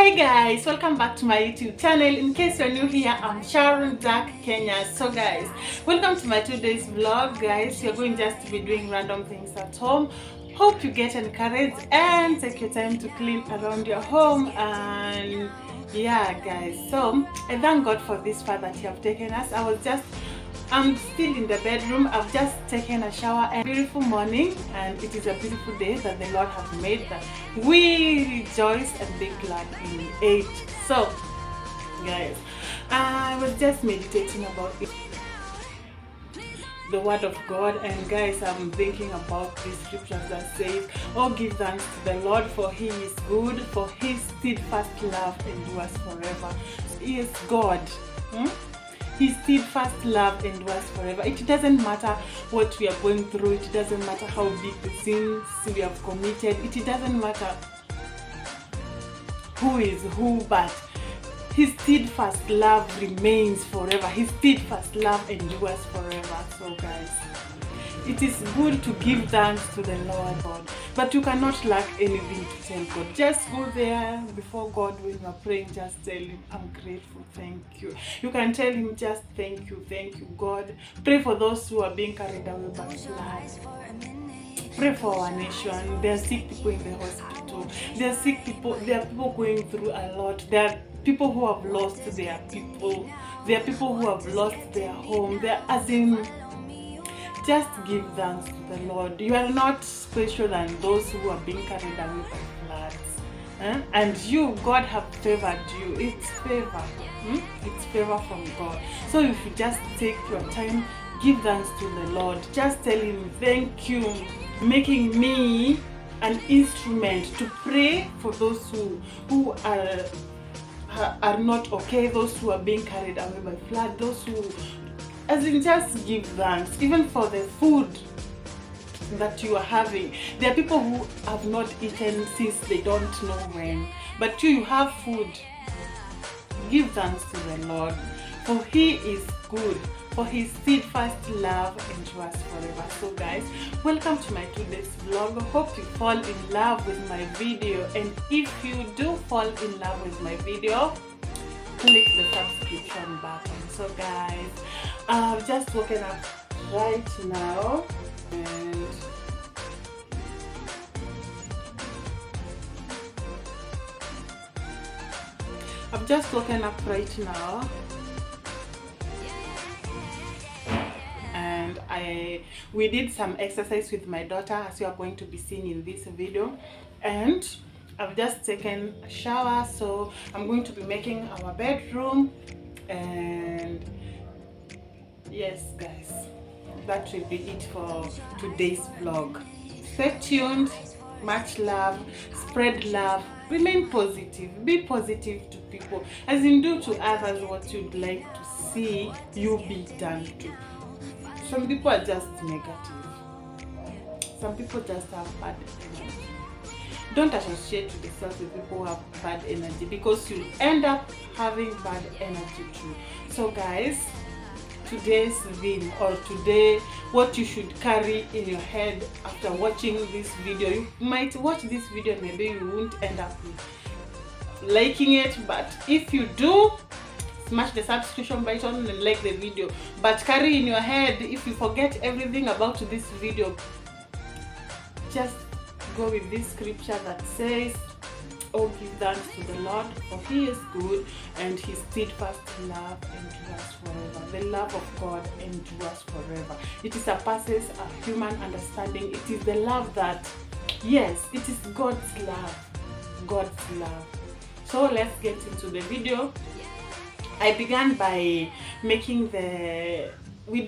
Hi guys, welcome back to my YouTube channel. In case you're new here, I'm Sharonjackkenya. So guys, welcome to my today's vlog. Guys, you're going just to be doing random things at home. Hope you get encouraged and take your time to clean around your home. And yeah guys, so I thank God for this far that you have taken us. I'm still in the bedroom. I've just taken a shower and beautiful morning, and it is a beautiful day that the Lord has made, that we rejoice and be glad in it. So guys, I was just meditating about it, the word of God, and guys, I'm thinking about these scriptures that says, oh, give thanks to the Lord, for he is good, for his steadfast love endures forever. He is God. His steadfast love endures forever. It doesn't matter what we are going through. It doesn't matter how big the sins we have committed. It doesn't matter who is who, but his steadfast love remains forever. His steadfast love endures forever. So guys, it is good to give thanks to the Lord God, but you cannot lack anything to tell God. Just go there before God when you are praying. Just tell him, I'm grateful, thank you. You can tell him just thank you God. Pray for those who are being carried away by flood. Pray for our nation. There are sick people in the hospital. There are sick people. There are people going through a lot. There are people who have lost their people. There are people who have lost their home. Just give thanks to the Lord. You are not special than those who are being carried away by floods. And you, God have favored you. It's favor. It's favor from God. So if you just take your time, give thanks to the Lord. Just tell him, thank you, making me an instrument to pray for those who are not okay, those who are being carried away by flood, those who, as in, just give thanks, even for the food that you are having. There are people who have not eaten since they don't know when, but you have food. Give thanks to the Lord, for he is good, for his steadfast love endures forever. So guys, welcome to my today's vlog. Hope you fall in love with my video, and if you do fall in love with my video, click the subscription button. So guys, I've just woken up right now, and I've just woken up right now, and we did some exercise with my daughter, as you are going to be seeing in this video, and I've just taken a shower. So I'm going to be making our bedroom, and yes guys, that will be it for today's vlog. Stay tuned. Much love, spread love, remain positive, be positive to people, as in do to others what you'd like to see you be done to. Some people are just negative. Some people just have bad energy. Don't associate yourself with people who have bad energy, because you'll end up having bad energy too. So guys, today's theme, or today, what you should carry in your head after watching this video. You might watch this video and maybe you won't end up liking it, but if you do, smash the subscription button and like the video. But carry in your head, if you forget everything about this video, just go with this scripture that says, oh, give thanks to the Lord, for he is good, and his steadfast love endures forever. The love of God endures forever. It surpasses a human understanding. It is the love that, yes, it is God's love. God's love. So let's get into the video. I began by making we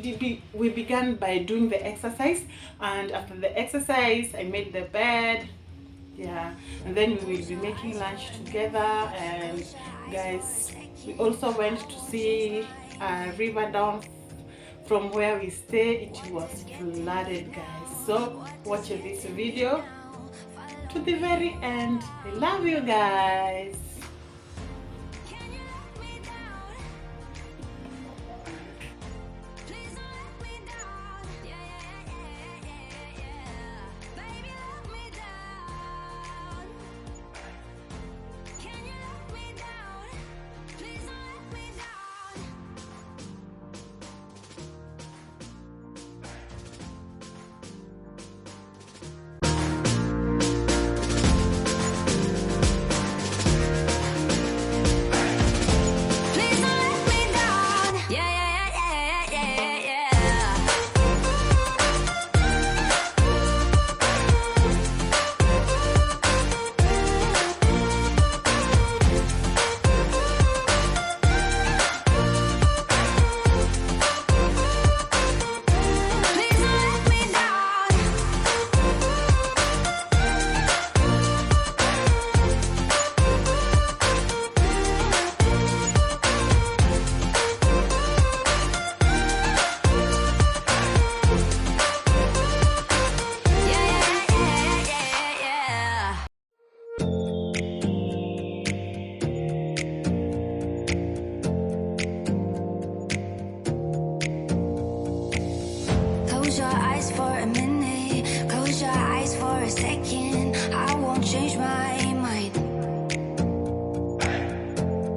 began by doing the exercise, and after the exercise I made the bed. Yeah, and then we will be making lunch together. And guys, we also went to see a river down from where we stay. It was flooded, guys. So watch this video to the very end. I love you guys. Close your eyes for a minute, close your eyes for a second. I won't change my mind.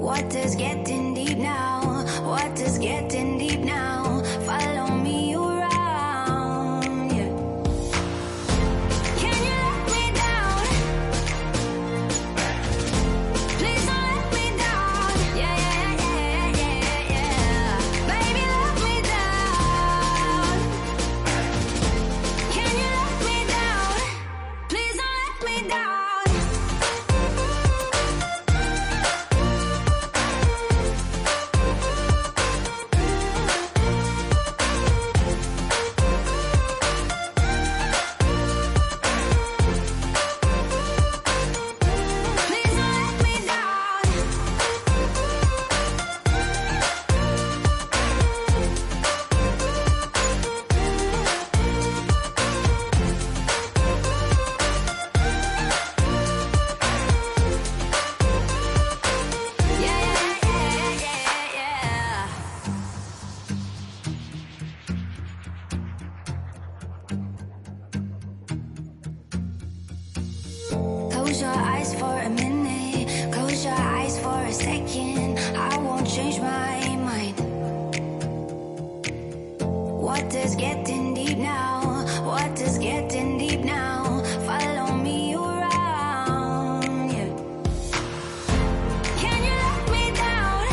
Water's getting deep now, water's getting deep now. Follow me around, yeah. Can you let me down? Please don't let me down. Yeah, yeah, yeah, yeah, yeah. Baby, let me down. Can you let me down? Please don't let me down. Please don't let me down. Yeah, yeah, yeah, yeah, yeah. Close your eyes for a minute, close your eyes for a second. I won't change my mind. Water's getting deep now, water's getting deep now. Follow me around, yeah. Can you let me down?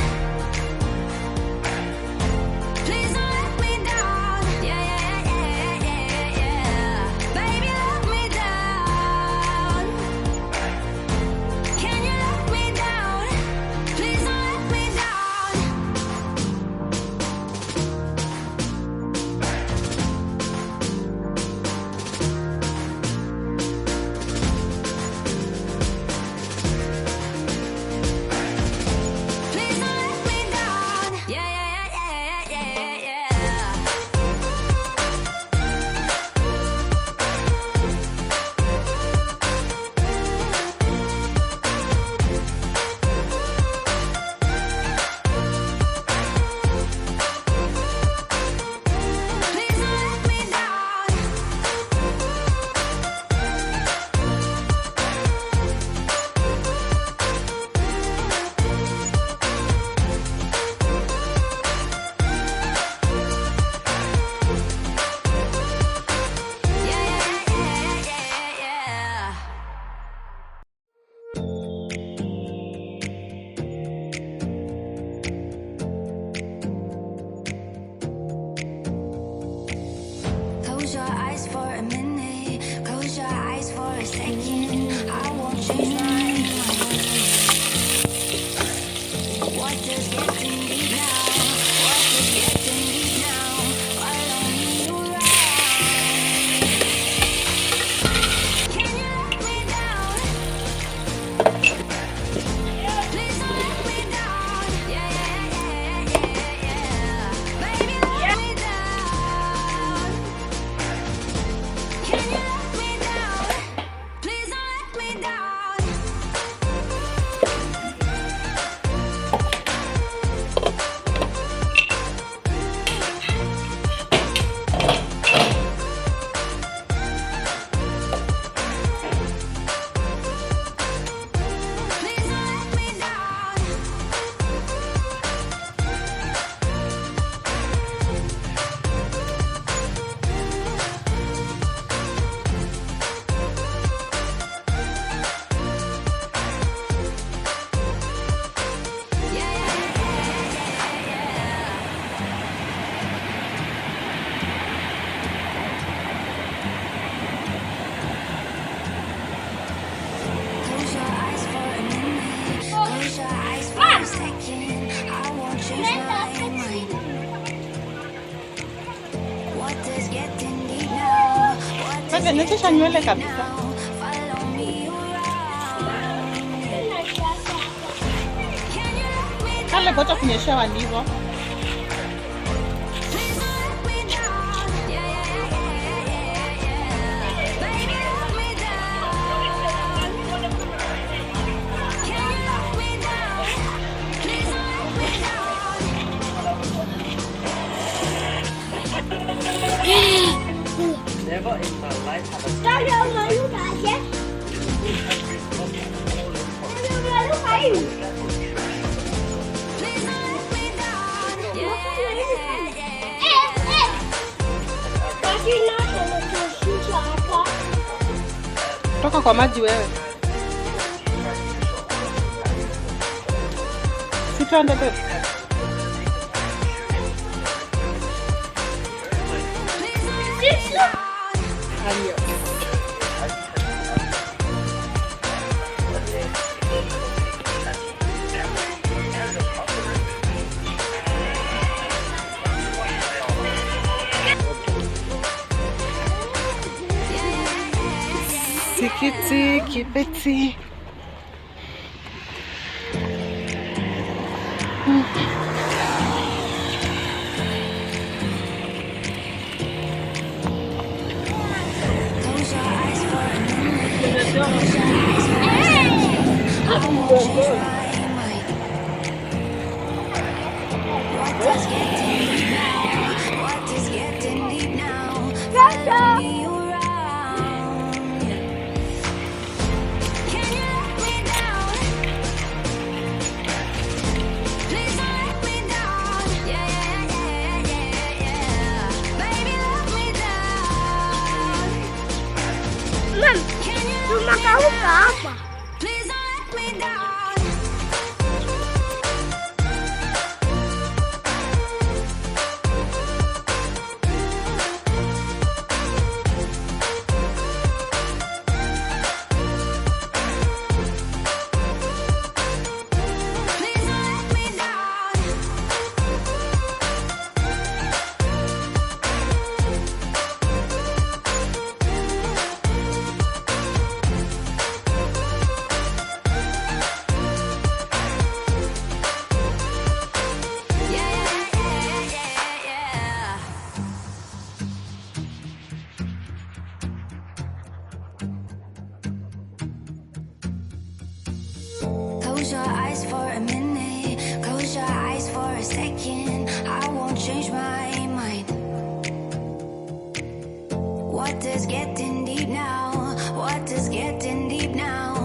Please don't let me down. Yeah, yeah, yeah, yeah, yeah. Baby, let me down. Can you let me down? Please don't let me down. Please don't let me down. Yeah, yeah, yeah, yeah, yeah, yeah. Please don't let me down. Yeah, yeah, yeah, yeah, yeah. Close your eyes for a minute, close your eyes for a second. I won't change my mind. Water's getting deep now, water's getting deep now. Follow me around. Can you let me down? Please don't let me down. Yeah, yeah, yeah, yeah, yeah. Baby, let me down. Can you let me down? Please don't let me down. Please don't let me down. Yeah, yeah, yeah, yeah. Close your eyes for a minute, close your eyes for a second. I won't change my mind. Water's getting deep now, water's Sasa nichesha nywele getting deep kabisa. now. Follow me around. Can you let me down? Kale bota kunyeshewa ndivyo. Please don't let me down. Yeah, yeah, yeah, yeah, yeah. Baby, let me down. Can you let me down? Please don't let me down. Toka kwa maji wewe. Sitande babe. Sikiti, kipeti. Close your eyes for a minute, close your eyes for a second. I won't change my mind. Water's getting deep now, water's getting deep now.